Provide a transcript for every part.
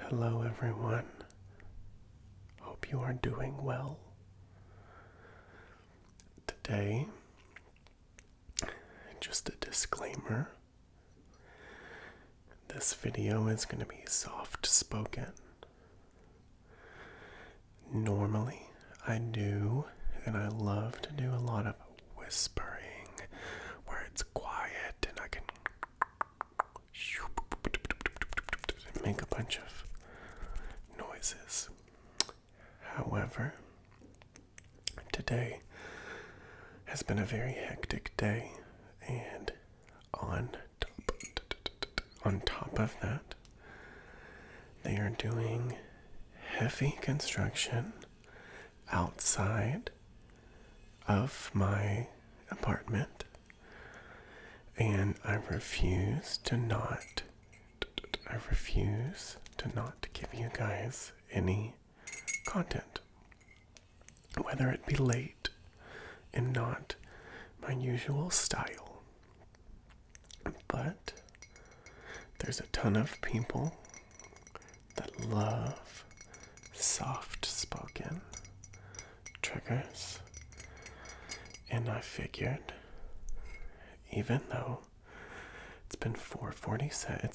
Hello, everyone. Hope you are doing well. Today, just a disclaimer, this video is going to be soft-spoken. Normally, I do, and I love to do a lot of whispering, where it's quiet and I can make a bunch of noises. However, today has been a very hectic day, and on top of that, they are doing heavy construction outside of my apartment, and I refuse to not give you guys any content, whether it be late and not my usual style. But there's a ton of people that love soft-spoken triggers, and I figured, even though it's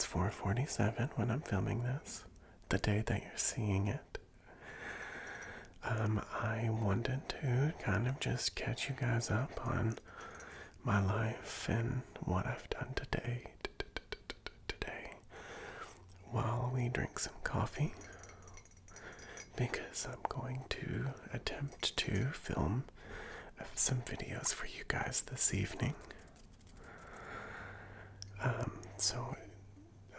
4:47 when I'm filming this, the day that you're seeing it, I wanted to kind of just catch you guys up on my life and what I've done today while we drink some coffee, because I'm going to attempt to film some videos for you guys this evening. So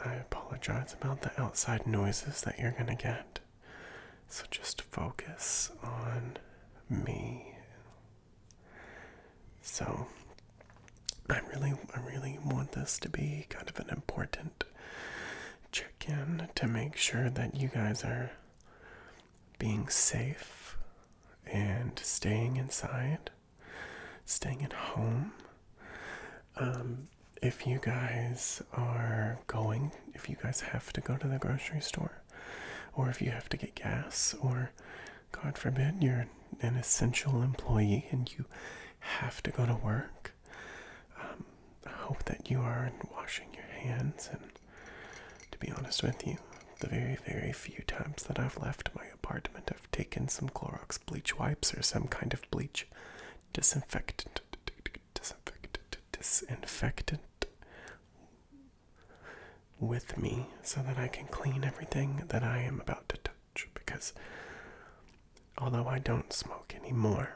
I apologize about the outside noises that you're gonna get. So just focus on me. So I really want this to be kind of an important check-in to make sure that you guys are being safe and staying inside, staying at home. If you guys have to go to the grocery store, or if you have to get gas, or God forbid you're an essential employee and you have to go to work, I hope that you are washing your hands. And to be honest with you, the very, very few times that I've left my apartment, I've taken some Clorox bleach wipes or some kind of bleach disinfectant with me so that I can clean everything that I am about to touch. Because although I don't smoke anymore,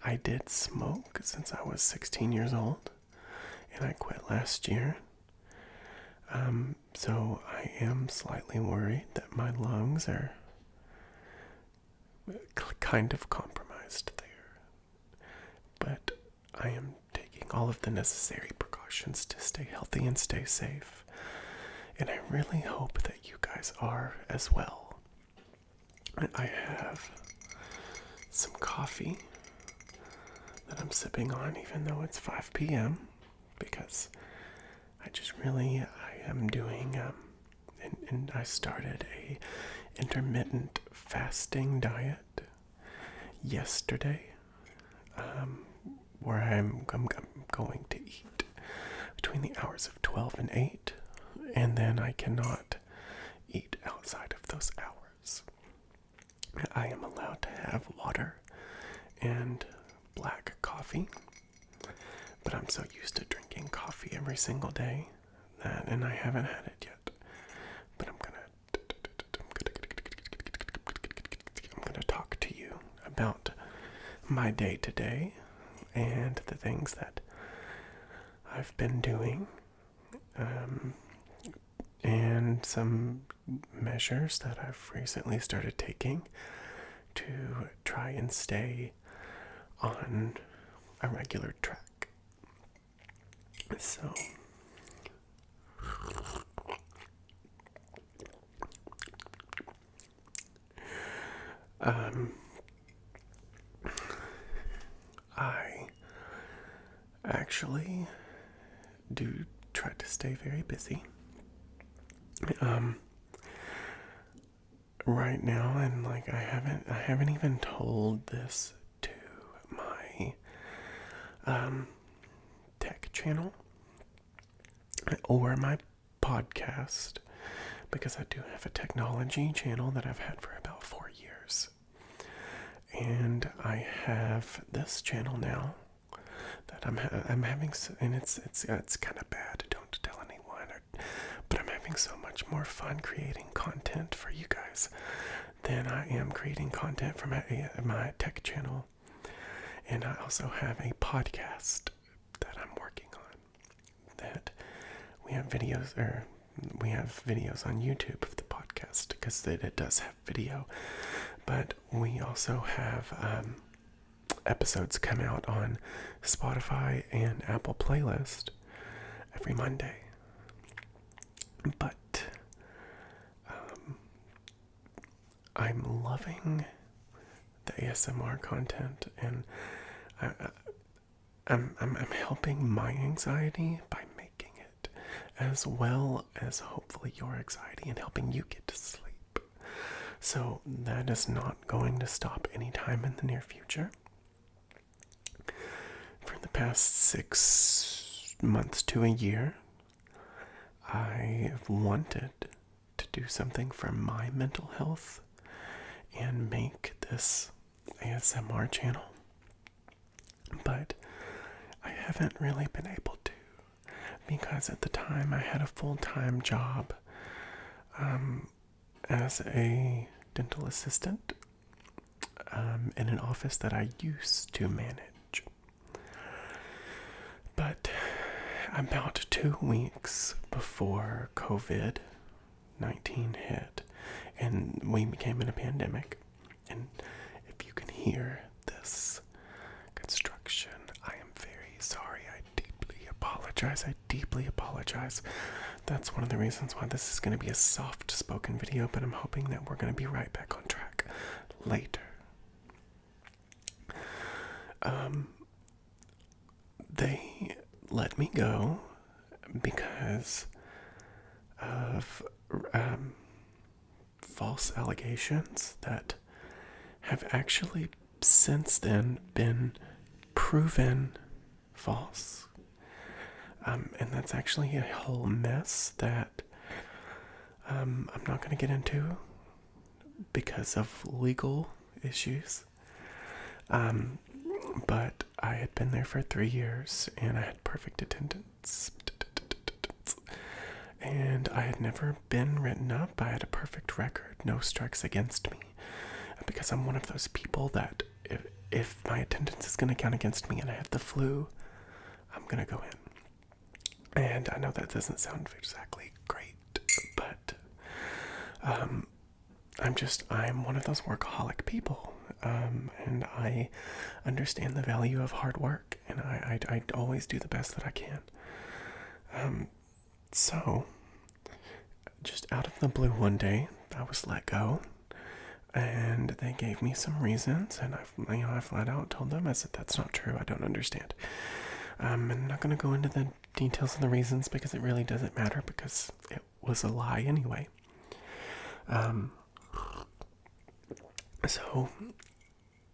I did smoke since I was 16 years old, and I quit last year. So I am slightly worried that my lungs are kind of compromised there. But I am taking all of the necessary precautions to stay healthy and stay safe. And I really hope that you guys are as well. I have some coffee that I'm sipping on, even though it's 5 p.m., because I am doing, and I started a intermittent fasting diet yesterday, where I'm going to eat between the hours of 12 and 8, and then I cannot eat outside of those hours. I am allowed to have water and black coffee, but I'm so used to drinking coffee every single day and I haven't had it yet. But I'm gonna talk to you about my day to day and the things that I've been doing, and some measures that I've recently started taking to try and stay on a regular track. So I actually do try to stay very busy. right now, and like I haven't even told this to my tech channel or my podcast, because I do have a technology channel that I've had for about 4 years. And I have this channel now that I'm having, and it's kind of bad. Don't tell anyone. But I'm having so much more fun creating content for you guys than I am creating content for my tech channel. And I also have a podcast that I'm working on. That we have videos on YouTube of the podcast, because it does have video. But we also have episodes come out on Spotify and Apple Playlist every Monday. But I'm loving the ASMR content, and I'm helping my anxiety by making it, as well as hopefully your anxiety, and helping you get to sleep. So that is not going to stop anytime in the near future. For the past 6 months to a year, I've wanted to do something for my mental health and make this ASMR channel, but I haven't really been able to, because at the time I had a full-time job as a dental assistant in an office that I used to manage. But about 2 weeks before COVID-19 hit and we became in a pandemic, and if you can hear this construction, I am very sorry. I deeply apologize. That's one of the reasons why this is going to be a soft-spoken video, but I'm hoping that we're going to be right back on track later. They let me go because of false allegations that have actually since then been proven false. And that's actually a whole mess that I'm not going to get into because of legal issues. But I had been there for 3 years, and I had perfect attendance. And I had never been written up. I had a perfect record, no strikes against me. Because I'm one of those people that if my attendance is going to count against me and I have the flu, I'm going to go in. And I know that doesn't sound exactly great, but I'm one of those workaholic people. And I understand the value of hard work, and I always do the best that I can. So, just out of the blue one day, I was let go, and they gave me some reasons, and I flat out told them, I said, that's not true, I don't understand. I'm not going to go into the details of the reasons because it really doesn't matter, because it was a lie anyway. So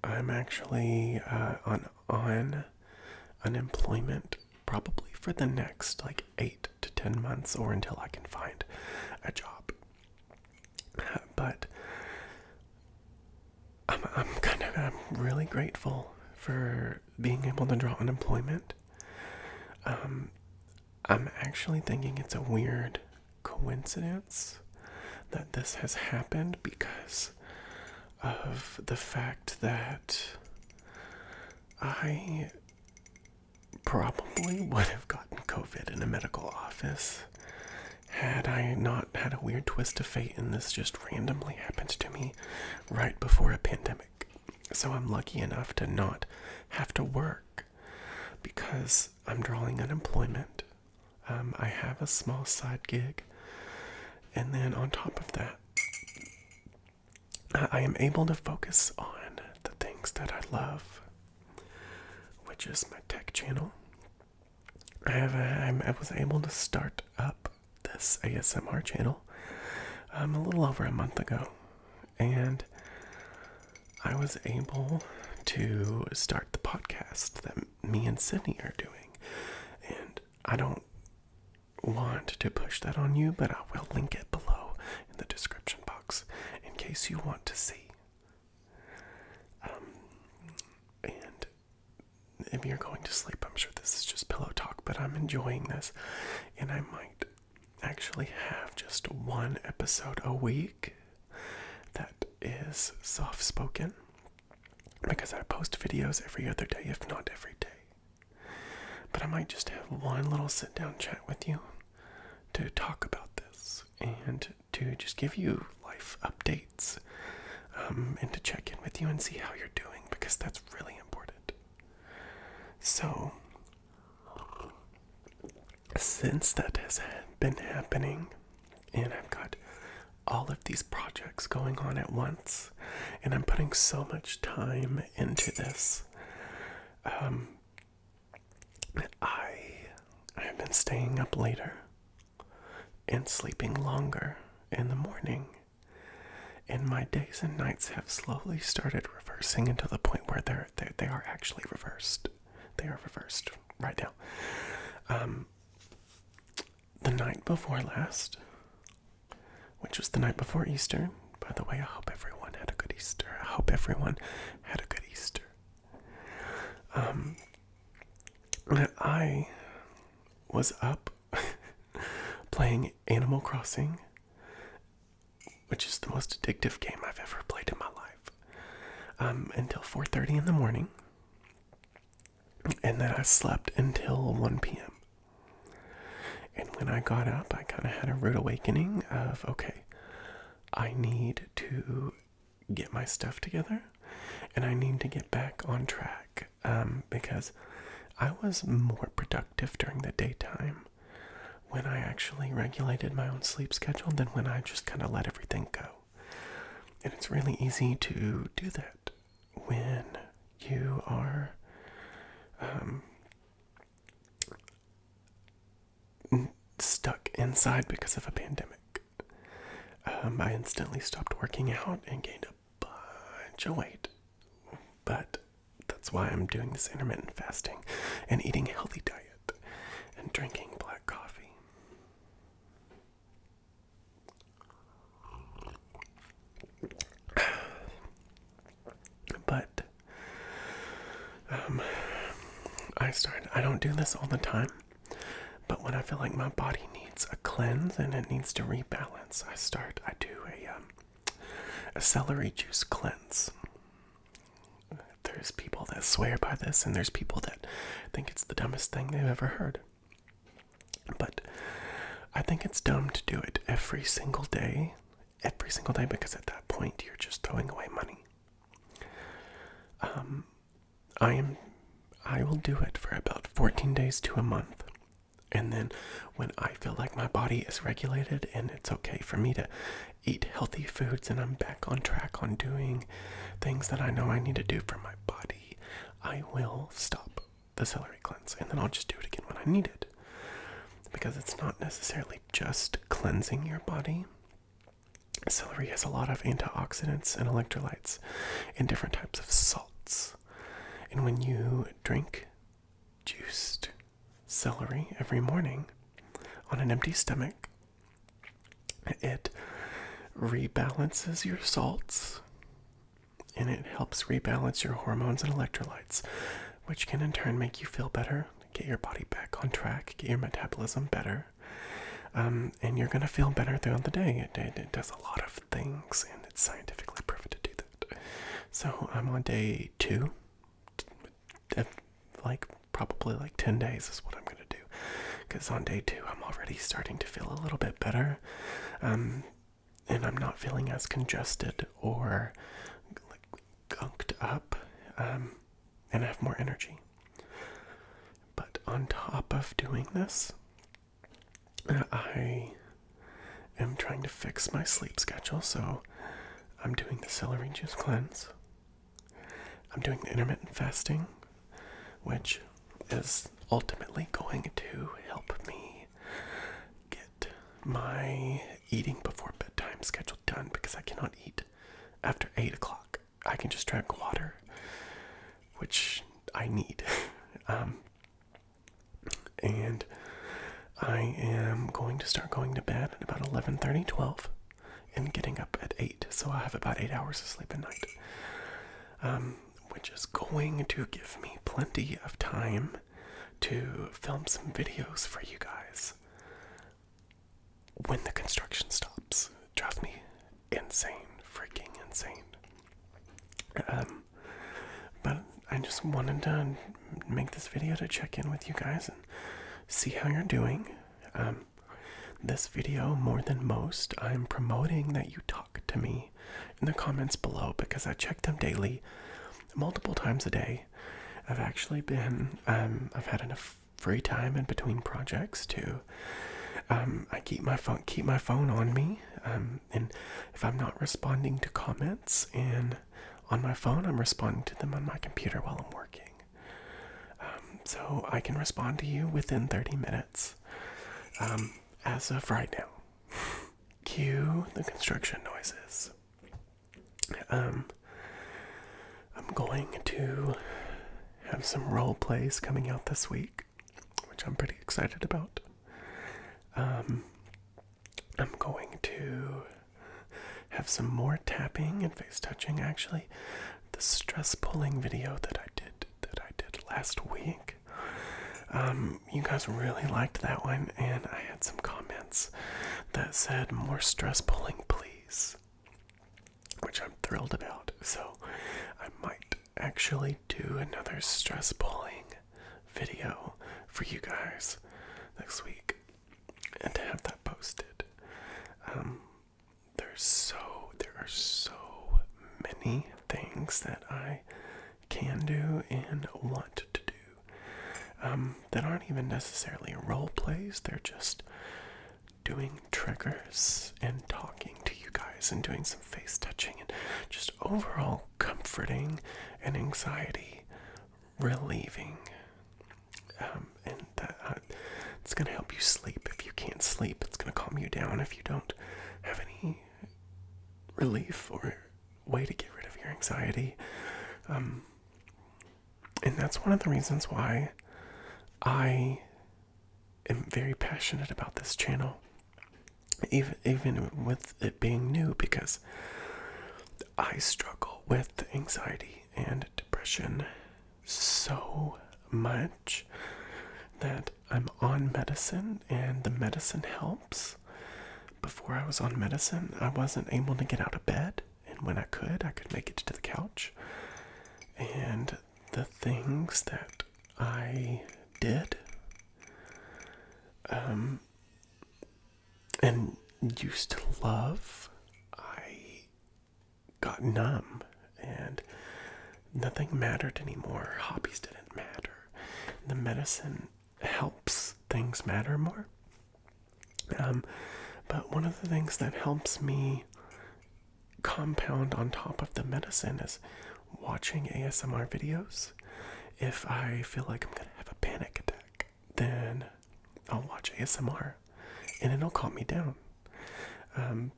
I'm actually on unemployment probably for the next 8 to 10 months, or until I can find a job. But I'm really grateful for being able to draw unemployment. I'm actually thinking it's a weird coincidence that this has happened because of the fact that I probably would have gotten COVID in a medical office had I not had a weird twist of fate, and this just randomly happened to me right before a pandemic. So I'm lucky enough to not have to work because I'm drawing unemployment. I have a small side gig, and then on top of that, I am able to focus on the things that I love, which is my tech channel. I was able to start up this ASMR channel a little over a month ago, and I was able to start the podcast that me and Sydney are doing. And I don't want to push that on you, but I will link it below in the description box in case you want to see. And if you're going to sleep, I'm sure this is just pillow talk, but I'm enjoying this, and I might actually have just one episode a week that is soft-spoken, because I post videos every other day, if not every day. But I might just have one little sit-down chat with you to talk about this and to just give you life updates, and to check in with you and see how you're doing, because that's really important. So, since that has been happening, and I've got all of these projects going on at once, and I'm putting so much time into this, I have been staying up later and sleeping longer in the morning, and my days and nights have slowly started reversing into the point where they are actually reversed. They are reversed right now. The night before last, which was the night before Easter. By the way, I hope everyone had a good Easter. I hope everyone had a good Easter. I was up playing Animal Crossing, which is the most addictive game I've ever played in my life, until 4:30 in the morning, and then I slept until 1 p.m. And when I got up, I kind of had a rude awakening of, okay, I need to get my stuff together, and I need to get back on track, because I was more productive during the daytime when I actually regulated my own sleep schedule than when I just kind of let everything go. And it's really easy to do that when you are stuck inside because of a pandemic. I instantly stopped working out and gained a bunch of weight. But that's why I'm doing this intermittent fasting and eating a healthy diet and drinking black coffee. But I don't do this all the time, but when I feel like my body needs a cleanse and it needs to rebalance, I do a celery juice cleanse. There's people that swear by this, and there's people that think it's the dumbest thing they've ever heard. But I think it's dumb to do it every single day, because at that point you're just throwing away money. I will do it for about 14 days to a month. And then when I feel like my body is regulated and it's okay for me to eat healthy foods and I'm back on track on doing things that I know I need to do for my body, I will stop the celery cleanse. And then I'll just do it again when I need it. Because it's not necessarily just cleansing your body. Celery has a lot of antioxidants and electrolytes and different types of salts. And when you drink juiced celery every morning on an empty stomach, it rebalances your salts, and it helps rebalance your hormones and electrolytes, which can in turn make you feel better, get your body back on track, get your metabolism better, and you're going to feel better throughout the day. It does a lot of things, and it's scientifically proven to do that. So I'm on day 2, probably 10 days is what I'm going to do, because on day 2 I'm already starting to feel a little bit better, and I'm not feeling as congested or gunked up, and I have more energy. But on top of doing this, I am trying to fix my sleep schedule, so I'm doing the celery juice cleanse. I'm doing the intermittent fasting, which is ultimately going to help me get my eating before bedtime schedule done, because I cannot eat and I am going to start going to bed at about 11:30, 12, and getting up at 8, so I have about 8 hours of sleep a night, which is going to give me plenty of time to film some videos for you guys when the construction stops. It drives me insane, freaking insane. But I just wanted to make this video to check in with you guys and see how you're doing. This video, more than most, I'm promoting that you talk to me in the comments below because I check them daily, multiple times a day. I've actually been, I've had enough free time in between projects to, I keep my phone on me, and if I'm not responding to comments on my phone, I'm responding to them on my computer while I'm working. So I can respond to you within 30 minutes, as of right now. Cue the construction noises. I'm going to have some role plays coming out this week, which I'm pretty excited about. I'm going to have some more tapping and face touching. Actually, the stress pulling video that I did last week, you guys really liked that one, and I had some comments that said more stress pulling please, which I'm thrilled about. So I might actually do another stress pulling video for you guys next week and to have that posted. There are so many things that I can do and want to do, that aren't even necessarily role plays. They're just doing triggers and talking to you guys and doing some face touching and just overall comforting and anxiety relieving, and that it's going to help you sleep. If you can't sleep, it's going to calm you down. If you don't have any relief or way to get rid of your anxiety, and that's one of the reasons why I am very passionate about this channel, even with it being new, because I struggle with anxiety and depression so much that I'm on medicine, and the medicine helps. Before I was on medicine, I wasn't able to get out of bed, and when I could make it to the couch. And the things that I did, and used to love, I got numb, and nothing mattered anymore. Hobbies didn't matter. The medicine helps things matter more. But one of the things that helps me compound on top of the medicine is watching ASMR videos. If I feel like I'm gonna have a panic attack, then I'll watch ASMR and it'll calm me down. And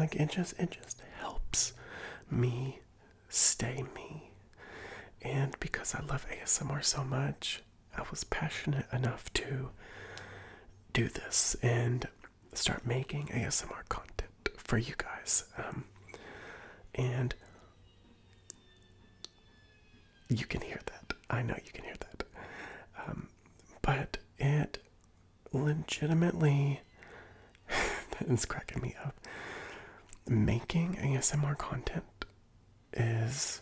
it just helps me stay me. And because I love ASMR so much, I was passionate enough to do this and start making ASMR content for you guys. And you can hear that. I know you can hear that. But it legitimately is cracking me up. Making ASMR content is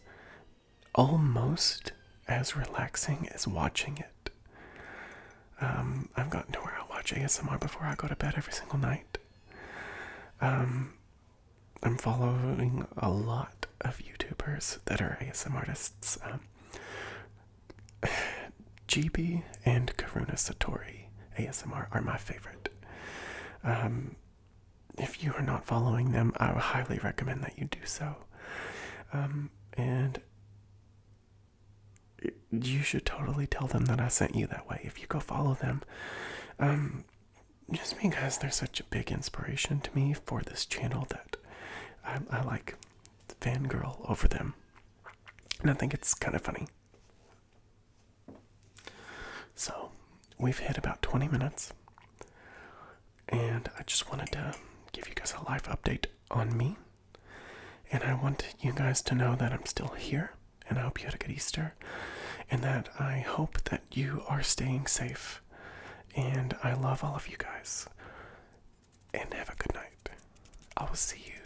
almost as relaxing as watching it. I've gotten to where I watch ASMR before I go to bed every single night. I'm following a lot of YouTubers that are ASMR artists. GB and Karuna Satori ASMR are my favorite. If you are not following them, I would highly recommend that you do so. And you should totally tell them that I sent you that way if you go follow them. Just because they're such a big inspiration to me for this channel that I like fangirl over them. And I think it's kind of funny. we've hit about 20 minutes, and I just wanted to give you guys a live update on me. And I want you guys to know that I'm still here, and I hope you had a good Easter, and that I hope that you are staying safe. And I love all of you guys. And have a good night. I will see you